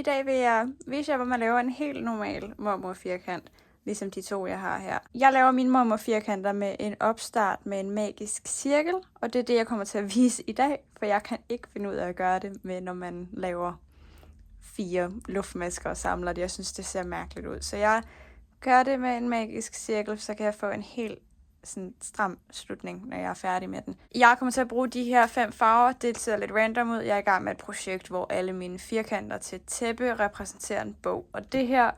I dag vil jeg vise jer, hvor man laver en helt normal mormor-firkant, ligesom de to, jeg har her. Jeg laver mine mormor-firkanter med en opstart med en magisk cirkel, og det er det, jeg kommer til at vise i dag, for jeg kan ikke finde ud af at gøre det med, når man laver 4 luftmasker og samler det. Jeg synes, det ser mærkeligt ud. Så jeg gør det med en magisk cirkel, så kan jeg få en helt sådan stram slutning, når jeg er færdig med den. Jeg kommer til at bruge de her 5 farver. Det ser lidt random ud. Jeg er i gang med et projekt, hvor alle mine firkanter til et tæppe repræsenterer en bog. Og det her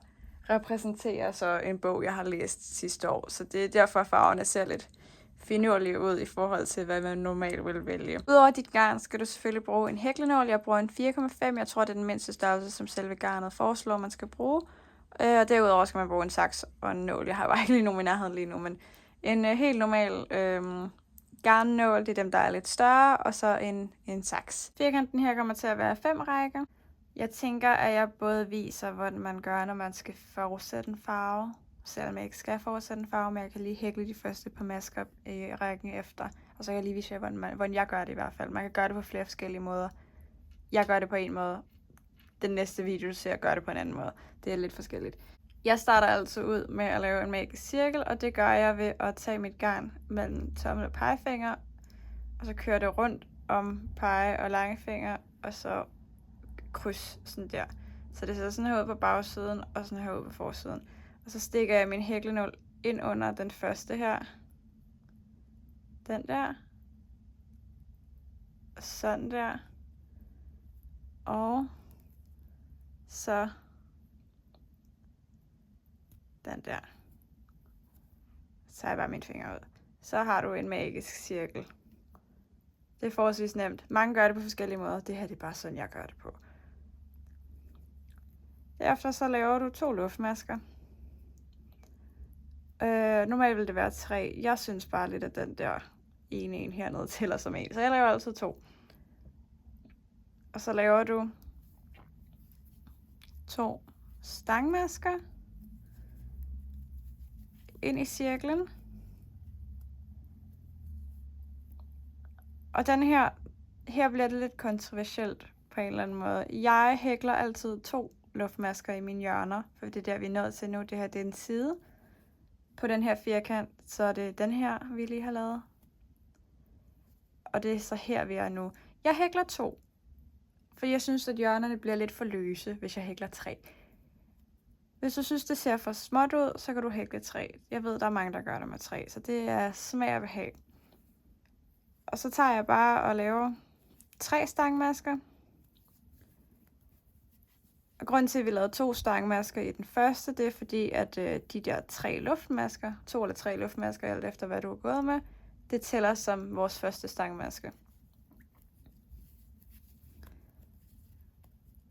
repræsenterer så en bog, jeg har læst sidste år. Så det er derfor, farverne ser lidt finurlige ud i forhold til, hvad man normalt vil vælge. Udover dit garn skal du selvfølgelig bruge en hæklenål. Jeg bruger en 4,5. Jeg tror, det er den mindste størrelse, som selve garnet foreslår, man skal bruge. Og derudover skal man bruge en saks og en nål. Jeg har bare ikke lige nogen i nærheden lige nu, men en helt normal garnnål, det er dem, der er lidt større, og så en saks. Firkanten her kommer til at være 5 rækker. Jeg tænker, at jeg både viser, hvordan man gør, når man skal fortsætte en farve, selvom jeg ikke skal fortsætte en farve, men jeg kan lige hækle de første par masker i rækken efter, og så kan jeg lige vise jer, hvordan jeg gør det i hvert fald. Man kan gøre det på flere forskellige måder. Jeg gør det på en måde. Den næste video, du ser, gør det på en anden måde. Det er lidt forskelligt. Jeg starter altså ud med at lave en magisk cirkel, og det gør jeg ved at tage mit garn mellem tommel og pegefinger, og så kører det rundt om pege- og langefinger, og så kryds sådan der. Så det ser sådan her ud på bagsiden, og sådan her ud på forsiden. Og så stikker jeg min hæklenål ind under den første her. Den der. Og sådan der. Og så den der. Så tager jeg bare mine fingre ud. Så har du en magisk cirkel. Det er forholdsvis nemt. Mange gør det på forskellige måder. Det her det er bare sådan, jeg gør det på. Derefter så laver du 2 luftmasker. Normalt vil det være 3. Jeg synes bare lidt, at den der en hernede tæller som en. Så jeg laver altid 2. Og så laver du 2 stangmasker ind i cirklen. Og den her bliver det lidt kontroversielt på en eller anden måde. Jeg hækler altid 2 luftmasker i mine hjørner, for det er der, vi er nået til nu. Det her det er en side på den her firkant, så er det den her, vi lige har lavet. Og det er så her, vi er nu. Jeg hækler 2, for jeg synes, at hjørnerne bliver lidt for løse, hvis jeg hækler 3. Hvis du synes, det ser for småt ud, så kan du hækle 3. Jeg ved, der er mange, der gør det med 3, så det er smag og behag. Og så tager jeg bare og laver 3 stangmasker. Og grunden til, at vi lavede 2 stangmasker i den første, det er fordi, at de der 3 luftmasker, 2 eller 3 luftmasker, alt efter hvad du er gået med, det tæller som vores første stangmaske.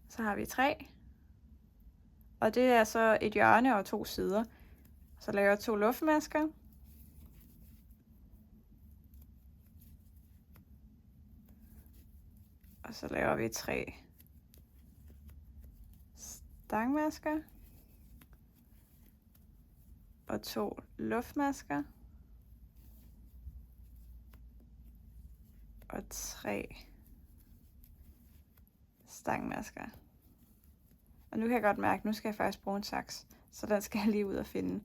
Så har vi 3. Og det er så et hjørne og 2 sider. Så laver jeg 2 luftmasker. Og så laver vi 3 stangmasker. Og 2 luftmasker. Og 3 stangmasker. Og nu kan jeg godt mærke, at nu skal jeg faktisk bruge en saks, så den skal jeg lige ud og finde.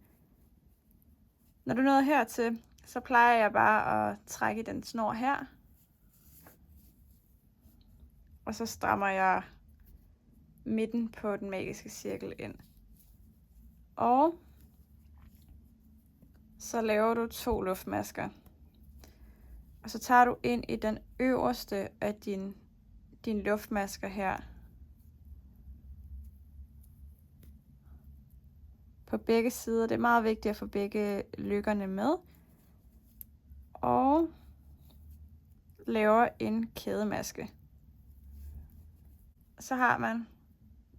Når du nåede hertil, så plejer jeg bare at trække i den snor her. Og så strammer jeg midten på den magiske cirkel ind. Og så laver du 2 luftmasker. Og så tager du ind i den øverste af din luftmasker her. På begge sider. Det er meget vigtigt at få begge lykkerne med. Og laver en kædemaske. Så har man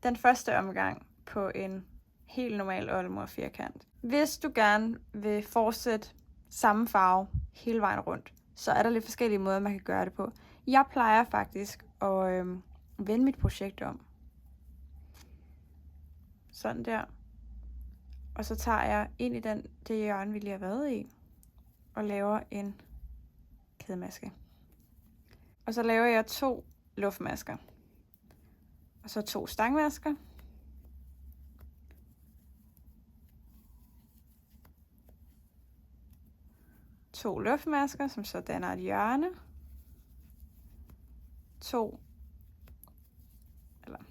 den første omgang på en helt normal oldemor firkant. Hvis du gerne vil fortsætte samme farve hele vejen rundt, så er der lidt forskellige måder, man kan gøre det på. Jeg plejer faktisk at vende mit projekt om. Sådan der. Og så tager jeg ind i det hjørne, vi lige har været i, og laver en kædemaske. Og så laver jeg 2 luftmasker. Og så 2 stangmasker. To luftmasker, som så danner et hjørne.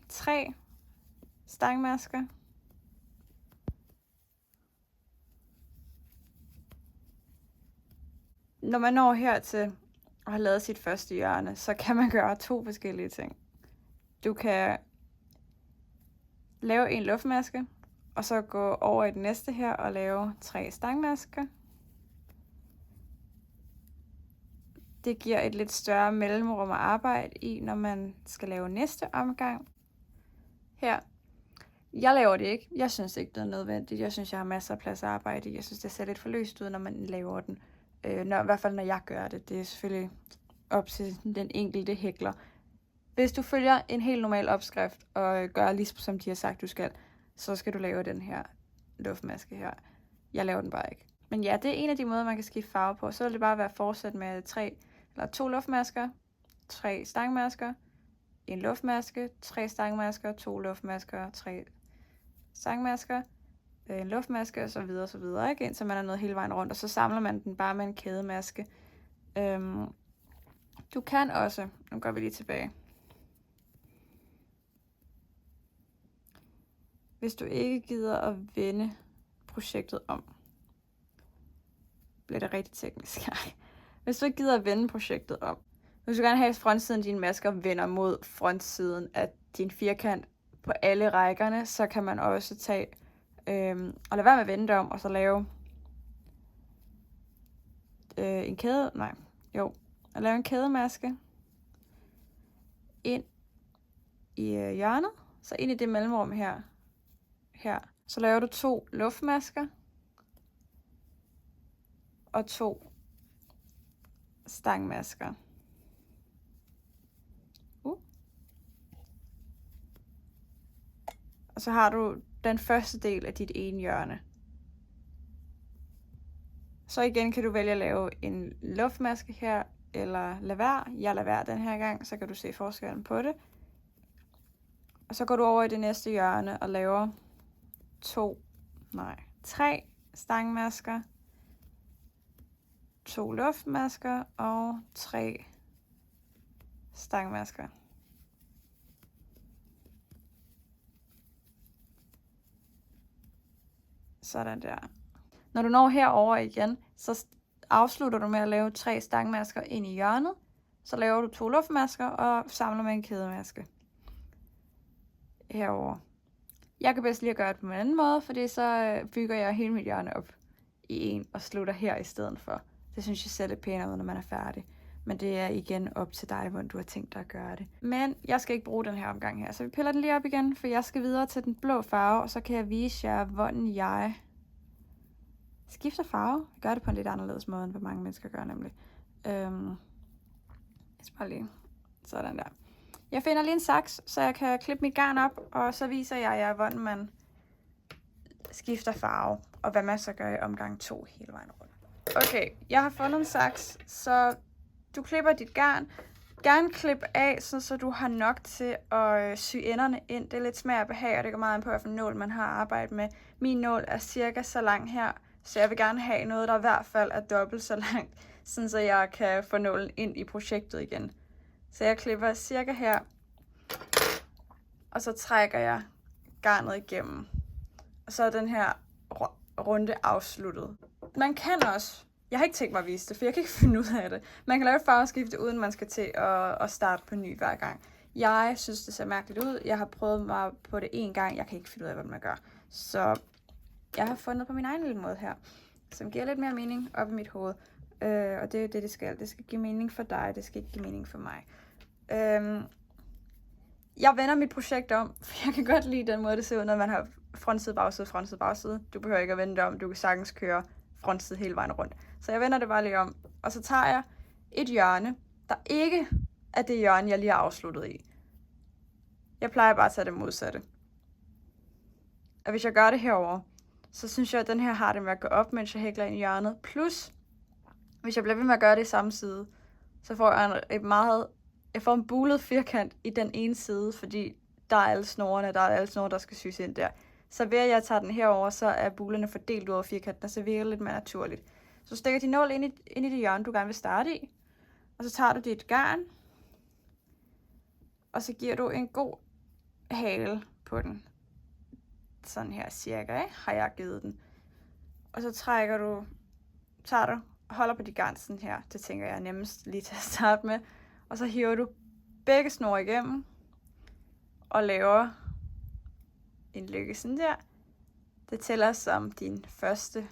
3 stangmasker. Når man når hertil og har lavet sit første hjørne, så kan man gøre 2 forskellige ting. Du kan lave en luftmaske, og så gå over i det næste her og lave 3 stangmasker. Det giver et lidt større mellemrum at arbejde i, når man skal lave næste omgang. Her. Jeg laver det ikke. Jeg synes ikke, det er nødvendigt. Jeg synes, jeg har masser af plads at arbejde i. Jeg synes, det ser lidt for løst ud, når man laver den. I hvert fald, når jeg gør det. Det er selvfølgelig op til den enkelte hækler. Hvis du følger en helt normal opskrift og gør ligesom som de har sagt, du skal, så skal du lave den her luftmaske her. Jeg laver den bare ikke. Men ja, det er en af de måder, man kan skifte farve på. Så vil det bare være fortsat med 2 luftmasker, 3 stangmasker, en luftmaske, 3 stangmasker, 2 luftmasker, 3 stangmasker, en luftmaske og så videre, ikke? Indtil man er nået hele vejen rundt, og så samler man den bare med en kædemaske. Du kan også, nu går vi lige tilbage. Hvis du ikke gider at vende projektet om, bliver det rigtig teknisk. Hvis du ikke gider at vende projektet om, hvis du gerne have frontsiden af dine masker vender mod frontsiden af din firkant på alle rækkerne, så kan man også tage og lade være med at vende det om, og så lave lave en kædemaske ind i hjørnet, så ind i det mellemrum her. Så laver du 2 luftmasker og 2 stangmasker. Og så har du den første del af dit ene hjørne. Så igen kan du vælge at lave en luftmaske her, eller lade være. Jeg lader være den her gang, så kan du se forskellen på det. Og så går du over i det næste hjørne og laver 3 stangmasker, 2 luftmasker og 3 stangmasker. Sådan der. Når du når herover igen, så afslutter du med at lave 3 stangmasker ind i hjørnet. Så laver du 2 luftmasker og samler med en kædemaske herover. Jeg kan bedst lige at gøre det på en anden måde, fordi så bygger jeg hele mit hjørne op i en og slutter her i stedet for. Det synes jeg ser lidt pænere ud, når man er færdig. Men det er igen op til dig, hvordan du har tænkt dig at gøre det. Men jeg skal ikke bruge den her omgang her, så vi piller den lige op igen, for jeg skal videre til den blå farve, og så kan jeg vise jer, hvordan jeg skifter farve. Jeg gør det på en lidt anderledes måde, end hvad mange mennesker gør nemlig. Jeg skal bare lige sådan der. Jeg finder lige en saks, så jeg kan klippe mit garn op, og så viser jeg jer, hvordan man skifter farve, og hvad man så gør i omgang 2 hele vejen rundt. Okay, jeg har fundet en saks, så du klipper dit garn. Gerne klip af, så du har nok til at sy enderne ind. Det er lidt smag og behag, og det går meget an på, hvilken nål man har arbejdet med. Min nål er cirka så lang her, så jeg vil gerne have noget, der i hvert fald er dobbelt så langt, sådan så jeg kan få nålen ind i projektet igen. Så jeg klipper cirka her, og så trækker jeg garnet igennem. Og så er den her runde afsluttet. Man kan også, jeg har ikke tænkt mig at vise det, for jeg kan ikke finde ud af det. Man kan lave et farveskifte, uden man skal til at starte på ny hver gang. Jeg synes, det ser mærkeligt ud. Jeg har prøvet mig på det en gang. Jeg kan ikke finde ud af, hvad man gør. Så jeg har fundet på min egen lille måde her, som giver lidt mere mening op i mit hoved. Og det er det skal. Det skal give mening for dig, det skal ikke give mening for mig. Jeg vender mit projekt om, for jeg kan godt lide den måde, det ser ud, når man har frontside, bagside. Du behøver ikke at vende det om, du kan sagtens køre frontside hele vejen rundt. Så jeg vender det bare lige om, og så tager jeg et hjørne, der ikke er det hjørne, jeg lige har afsluttet i. Jeg plejer bare at tage det modsatte. Og hvis jeg gør det herover, så synes jeg, at den her har det med at gå op, mens jeg hækler ind i hjørnet. Plus, hvis jeg bliver ved med at gøre det i samme side, så får jeg jeg får en bulet firkant i den ene side, fordi der er alle snorene, der skal syes ind der. Så ved at jeg tager den herover, så er bulerne fordelt ud over firkanten, og så virker det lidt mere naturligt. Så stikker din nål ind i det hjørne, du gerne vil starte i, og så tager du dit garn, og så giver du en god hale på den. Sådan her cirka, ikke? Har jeg givet den. Og så tager du, holder på dit garn sådan her. Det tænker jeg er nemmest lige til at starte med. Og så hiver du begge snore igennem, og laver en lykke sådan der. Det tæller som din første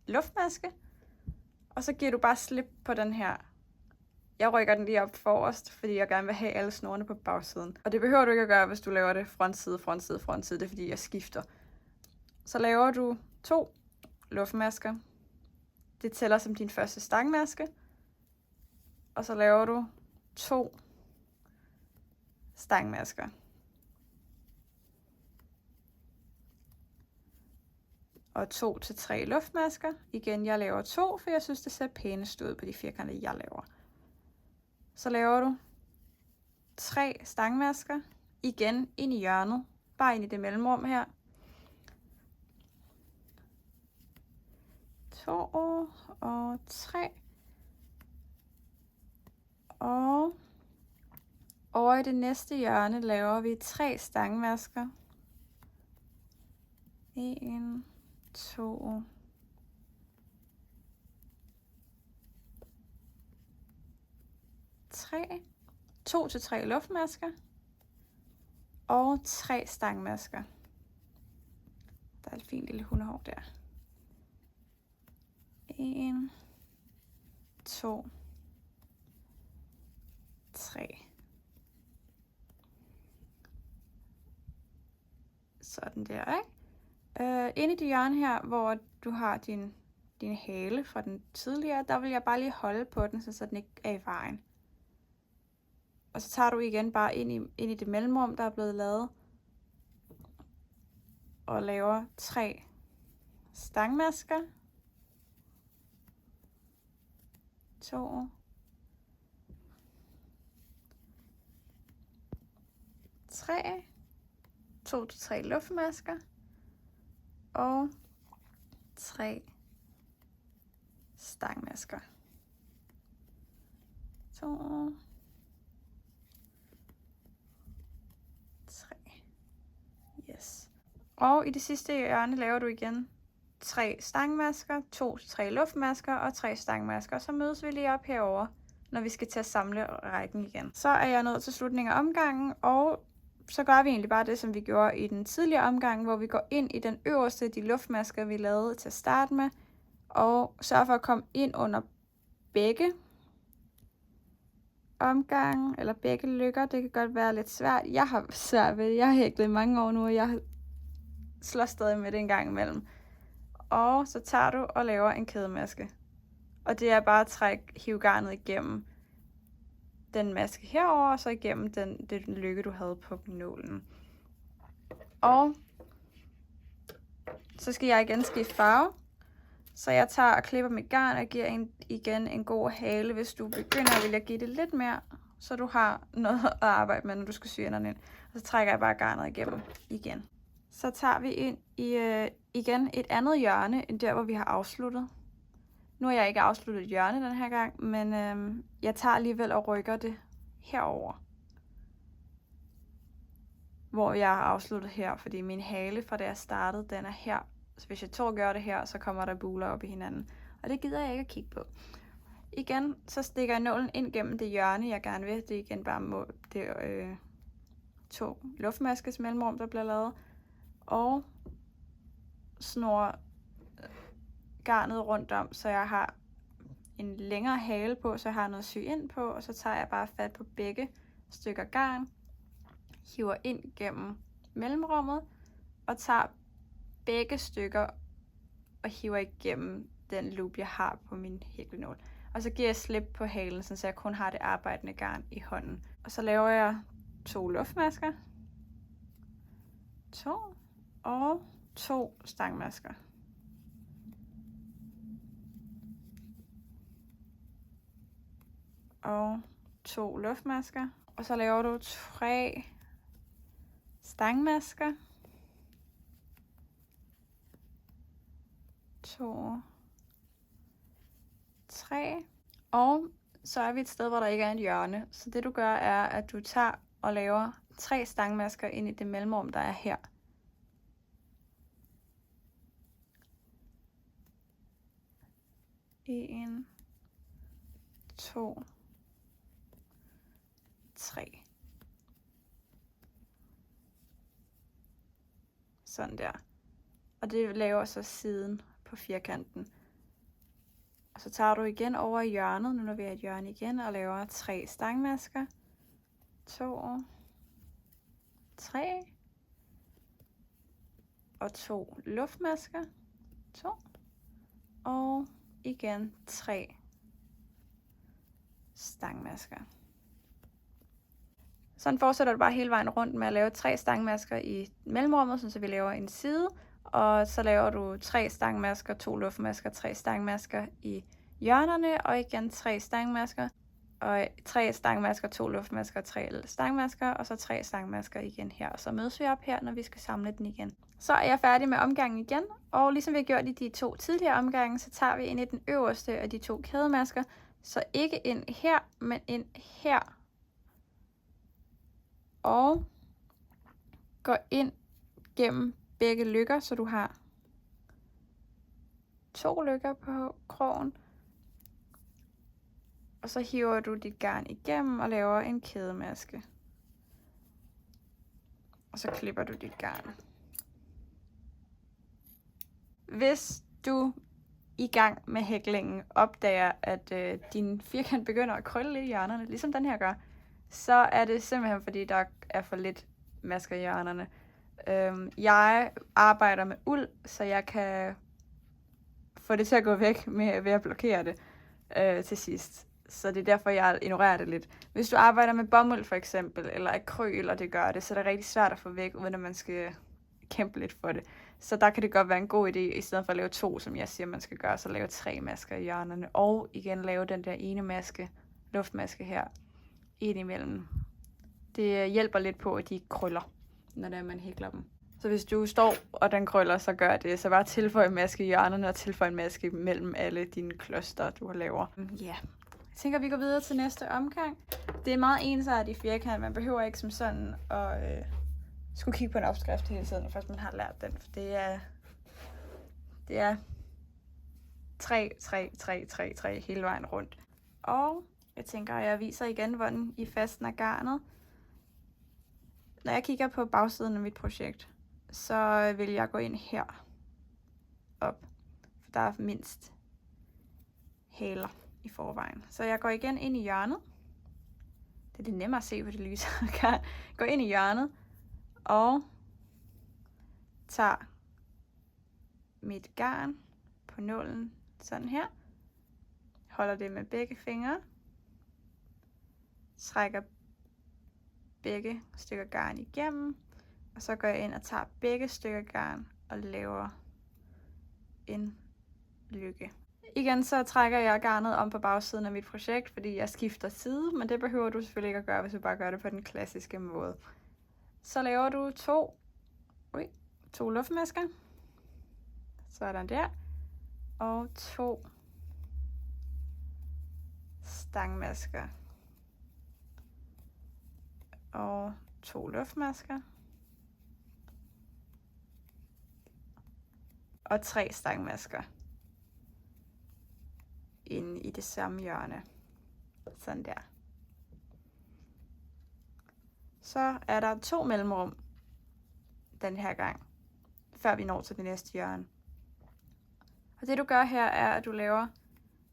luftmaske. Og så giver du bare slip på den her. Jeg rykker den lige op forrest, fordi jeg gerne vil have alle snorene på bagsiden. Og det behøver du ikke at gøre, hvis du laver det frontside. Det er fordi, jeg skifter. Så laver du 2 luftmasker. Det tæller som din første stangmaske. Og så laver du 2 stangmasker. Og 2 til 3 luftmasker. Igen, jeg laver 2, for jeg synes, det ser pænest ud på de firkanter, jeg laver. Så laver du 3 stangmasker. Igen ind i hjørnet. Bare ind i det mellemrum her. 2 og 3. Og over i det næste hjørne laver vi 3 stangmasker. 1, 2, 3. 2 til 3 luftmasker. Og 3 stangmasker. Der er et fint lille hundehår der. 1, 2, 3. Sådan der, ikke? Inde i det hjørne her, hvor du har din hale fra den tidligere, der vil jeg bare lige holde på den, så den ikke er i vejen. Og så tager du igen bare ind i det mellemrum, der er blevet lavet, og laver 3 stangmasker. 2. 3. 2 til 3 luftmasker. Og 3 stangmasker. 2. 3. Yes. Og i det sidste hjørne laver du igen 3 stangmasker, 2 til 3 luftmasker og 3 stangmasker. Så mødes vi lige op herover, når vi skal til at samle rækken igen. Så er jeg nået til slutningen af omgangen, og så gør vi egentlig bare det, som vi gjorde i den tidligere omgang, hvor vi går ind i den øverste af de luftmasker, vi lavede til at starte med, og sørger for at komme ind under begge omgange, eller begge lykker. Det kan godt være lidt svært. Jeg har svært ved det. Jeg har hæklet i mange år nu, og jeg slår stadig med det en gang imellem. Og så tager du og laver en kædemaske. Og det er bare at hive garnet igennem den maske herover, og så igennem den lykke, du havde på nålen. Og så skal jeg igen skifte farve. Så jeg tager og klipper mit garn og giver igen en god hale. Hvis du begynder, vil jeg give det lidt mere, så du har noget at arbejde med, når du skal sy enderne ind. Og så trækker jeg bare garnet igennem igen. Så tager vi ind i igen et andet hjørne, end der, hvor vi har afsluttet. Nu har jeg ikke afsluttet et hjørne den her gang, men jeg tager alligevel og rykker det herover, hvor jeg har afsluttet her, fordi min hale fra da jeg startede, den er her. Så hvis jeg gør det her, så kommer der buler op i hinanden. Og det gider jeg ikke at kigge på. Igen, så stikker jeg nålen ind gennem det hjørne, jeg gerne vil. Det er igen bare det 2 luftmaskes mellemrum, der bliver lavet. Og snor garnet rundt om, så jeg har en længere hale på, så jeg har noget at sy ind på. Og så tager jeg bare fat på begge stykker garn, hiver ind gennem mellemrummet, og tager begge stykker og hiver igennem den loop, jeg har på min hæklenål. Og så giver jeg slip på halen, så jeg kun har det arbejdende garn i hånden. Og så laver jeg 2 luftmasker, 2 og 2 stangmasker. Og 2 luftmasker. Og så laver du 3 stangmasker. 2, 3. Og så er vi et sted, hvor der ikke er et hjørne. Så det du gør, er, at du tager og laver 3 stangmasker ind i det mellemrum, der er her. En, 2, 3. Sådan der. Og det laver så siden på firkanten. Og så tager du igen over i hjørnet, nu når vi er et hjørne igen, og laver 3 stangmasker. 2, 3. Og 2 luftmasker. 2. Og igen 3 stangmasker. Sådan fortsætter du bare hele vejen rundt med at lave 3 stangmasker i mellemrummet, så vi laver en side. Og så laver du 3 stangmasker, 2 luftmasker, 3 stangmasker i hjørnerne, og igen 3 stangmasker, og 3 stangmasker, 2 luftmasker, 3 stangmasker, og så 3 stangmasker igen her. Og så mødes vi op her, når vi skal samle den igen. Så er jeg færdig med omgangen igen, og ligesom vi har gjort i de 2 tidligere omgange, så tager vi ind i den øverste af de 2 kædemasker, så ikke ind her, men ind her. Og går ind gennem begge løkker, så du har 2 løkker på krogen. Og så hiver du dit garn igennem og laver en kædemaske. Og så klipper du dit garn. Hvis du i gang med hæklingen opdager, at din firkant begynder at krølle lidt i hjørnerne, ligesom den her gør, så er det simpelthen fordi, der er for lidt masker i hjørnerne. Jeg arbejder med uld, så jeg kan få det til at gå væk ved at blokere det til sidst. Så det er derfor, jeg ignorerer det lidt. Hvis du arbejder med bomuld for eksempel, eller akryl, og det gør det, så er det rigtig svært at få væk, uden at man skal kæmpe lidt for det. Så der kan det godt være en god idé, i stedet for at lave 2, som jeg siger, man skal gøre, så lave 3 masker i hjørnerne. Og igen lave den der ene maske, luftmaske her, ind imellem. Det hjælper lidt på, at de ikke krøller, når det er, man hækler dem. Så hvis du står, og den krøller, så gør det. Så bare tilføj en maske i hjørnerne, og tilføj en maske mellem alle dine kloster, du laver. Ja. Jeg tænker, vi går videre til næste omgang. Det er meget ensartet i firkant. Man behøver ikke som sådan at skulle kigge på en opskrift hele tiden, når først man har lært den. For det er 3, 3, 3, 3, 3 hele vejen rundt. Og jeg tænker, jeg viser igen, hvordan I fastner garnet. Når jeg kigger på bagsiden af mit projekt, så vil jeg gå ind her op, for der er mindst hæler i forvejen. Så jeg går igen ind i hjørnet. Det er lidt nemmere at se på det lyse. Går ind i hjørnet og tager mit garn på nålen sådan her. Holder det med begge fingre. Trækker begge stykker garn igennem. Og så går jeg ind og tager begge stykker garn og laver en lykke. Igen så trækker jeg garnet om på bagsiden af mit projekt, fordi jeg skifter side, men det behøver du selvfølgelig ikke at gøre, hvis du bare gør det på den klassiske måde. Så laver du 2 luftmasker. Sådan der. Og 2 stangmasker. Og 2 luftmasker. Og 3 stangmasker. Inde i det samme hjørne. Sådan der. Så er der 2 mellemrum den her gang, før vi når til det næste hjørne. Og det du gør her er, at du laver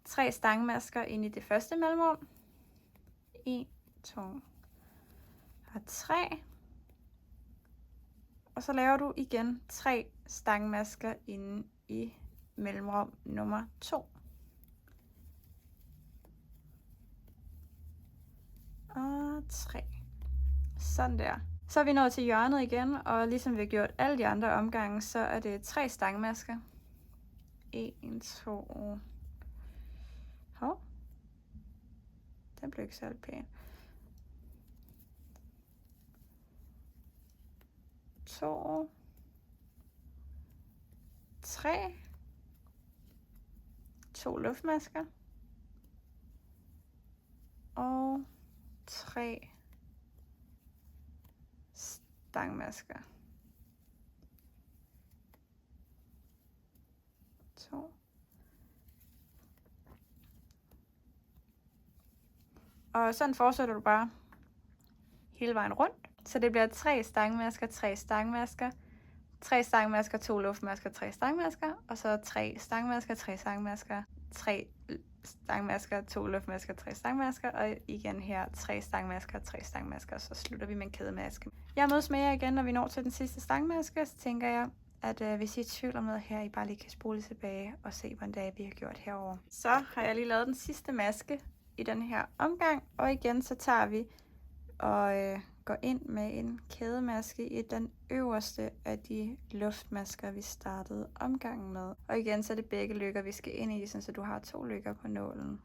3 stangmasker ind i det første mellemrum. 1, 2 og 3. Og så laver du igen 3 stangmasker inde i mellemrum nummer 2. Og 3. Sådan der. Så er vi nået til hjørnet igen, og ligesom vi har gjort alle de andre omgange, så er det 3 stangmasker. 1, 2. Hov. Den blev ikke særlig pæn. 2, 3, 2 luftmasker og 3 stangmasker. 2. Og sådan fortsætter du bare hele vejen rundt. Så det bliver 3 stangmasker, 3 stangmasker, 3 stangmasker, 2 luftmasker, 3 stangmasker, og så 3 stangmasker, 3 stangmasker, 3 stangmasker, 2 luftmasker, 3 stangmasker, og igen her 3 stangmasker, 3 stangmasker, og så slutter vi med en kædemaske. Jeg mødes med jer igen, når vi når til den sidste stangmaske, så tænker jeg, at hvis I er i tvivl om noget her, I bare lige kan spole tilbage og se, hvordan vi har gjort herover. Så har jeg lige lavet den sidste maske i den her omgang, og igen så tager vi og går ind med en kædemaske i den øverste af de luftmasker, vi startede omgangen med. Og igen så er det begge løkker, vi skal ind i, så du har 2 løkker på nålen.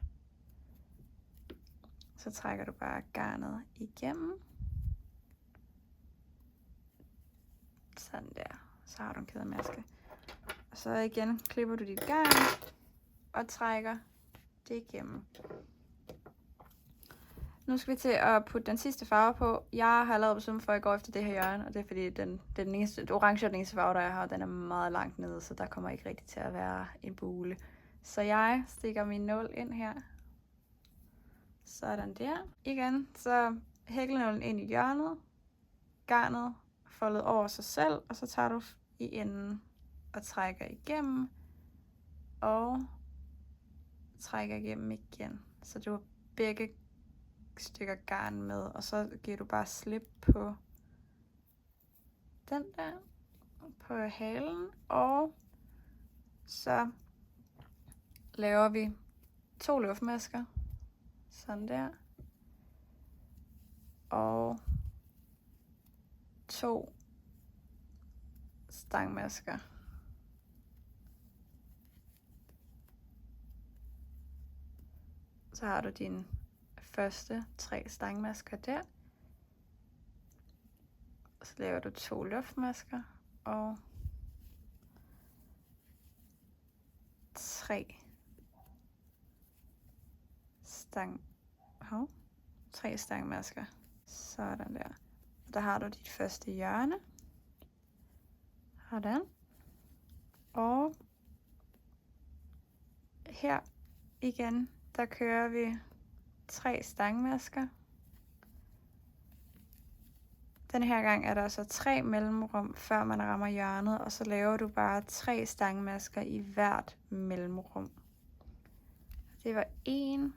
Så trækker du bare garnet igennem. Sådan der. Så har du en kædemaske. Og så igen klipper du dit garn og trækker det igennem. Nu skal vi til at putte den sidste farve på. Jeg har lavet beslutning for, at jeg går efter det her hjørne, og det er fordi, den orange og den eneste farve, der jeg har, den er meget langt nede, så der kommer ikke rigtig til at være en bule. Så jeg stikker min nål ind her. Sådan der. Igen, så hæklenålen ind i hjørnet. Garnet foldet over sig selv, og så tager du i enden og trækker igennem. Og trækker igennem igen. Så du har begge stykker garn med, og så giver du bare slip på den der, på halen, og så laver vi 2 luftmasker, sådan der, og 2 stangmasker. Så har du din første 3 stangmasker der. Så laver du 2 luftmasker og 3 stangmasker. Sådan der. Der har du dit første hjørne. Sådan. Og her igen, der kører vi 3 stangmasker. Den her gang er der så 3 mellemrum, før man rammer hjørnet, og så laver du bare 3 stangmasker i hvert mellemrum. Det var 1.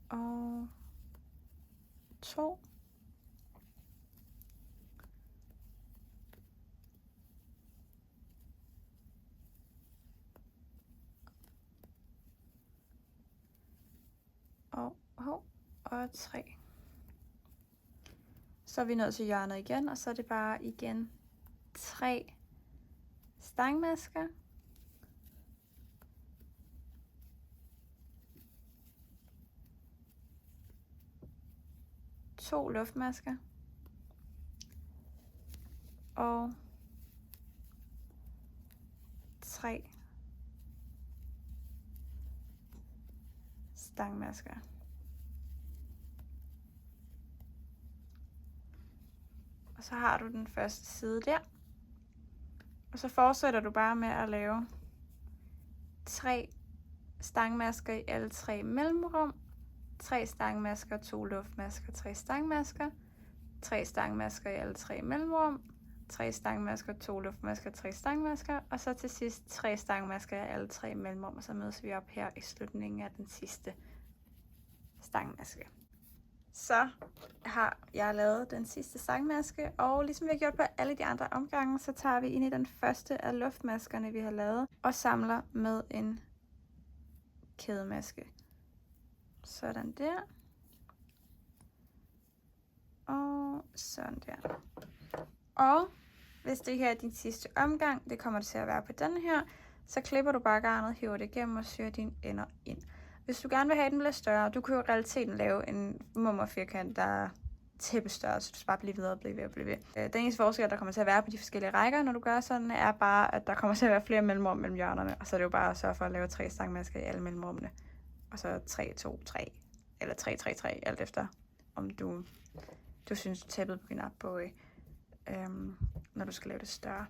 Og 2. Og 3. Så er vi nået til hjørnet igen, og så er det bare igen 3 stangmasker. To luftmasker. Og 3 stangmasker. Og så har du den første side der. Og så fortsætter du bare med at lave 3 stangmasker i alle 3 mellemrum. 3 stangmasker, 2 luftmasker, 3 stangmasker. 3 stangmasker i alle 3 mellemrum. 3 stangmasker, 2 luftmasker, 3 stangmasker. Og så til sidst 3 stangmasker i alle 3 mellemrum. Og så mødes vi op her i slutningen af den sidste stangmaske. Så har jeg lavet den sidste stangmaske, og ligesom vi har gjort på alle de andre omgange, så tager vi ind i den første af luftmaskerne, vi har lavet, og samler med en kædemaske. Sådan der. Og sådan der. Og hvis det her er din sidste omgang, det kommer det til at være på den her, så klipper du bare garnet, hiver det igennem og syr dine ender ind. Hvis du gerne vil have den lidt større, du kan jo i realiteten lave en murmelfirkant, der er tæppestørre, så du skal bare blive ved og blive ved og blive ved. Den eneste forskel, der kommer til at være på de forskellige rækker, når du gør sådan, er bare, at der kommer til at være flere mellemrum mellem hjørnerne, og så er det jo bare at sørge for at lave 3 stangmasker i alle mellemrummene. Og så 3, 2, 3, eller 3, 3, 3, alt efter, om du synes, tæppet begynder at bøje, når du skal lave det større.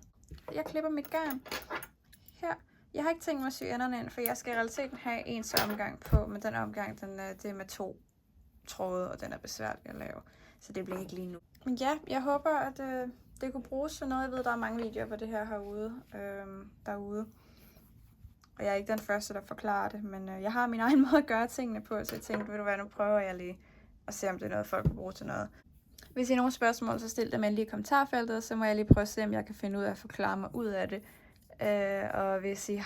Jeg klipper mit garn her. Jeg har ikke tænkt mig at sy enderne ind, for jeg skal i realiteten have en så omgang på, men den omgang, det er med 2 tråde, og den er besværlig at lave, så det bliver ikke lige nu. Men ja, jeg håber, at det kunne bruges til noget. Jeg ved, der er mange videoer på det her derude, og jeg er ikke den første, der forklarer det, men jeg har min egen måde at gøre tingene på, så jeg tænkte, ved du hvad, nu prøver jeg lige at se, om det er noget, folk kan bruge til noget. Hvis I har nogle spørgsmål, så stil dem endelig i kommentarfeltet, så må jeg lige prøve at se, om jeg kan finde ud af at forklare mig ud af det. Og hvis I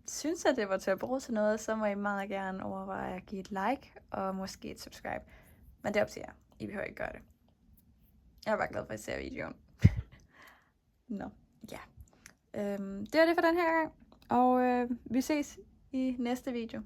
synes, at det var til at bruge til noget, så må I meget gerne overveje at give et like og måske et subscribe. Men det er op til jer. I behøver ikke gøre det. Jeg er bare glad for, at I ser videoen. Nå, ja. Det var det for den her gang. Og vi ses i næste video.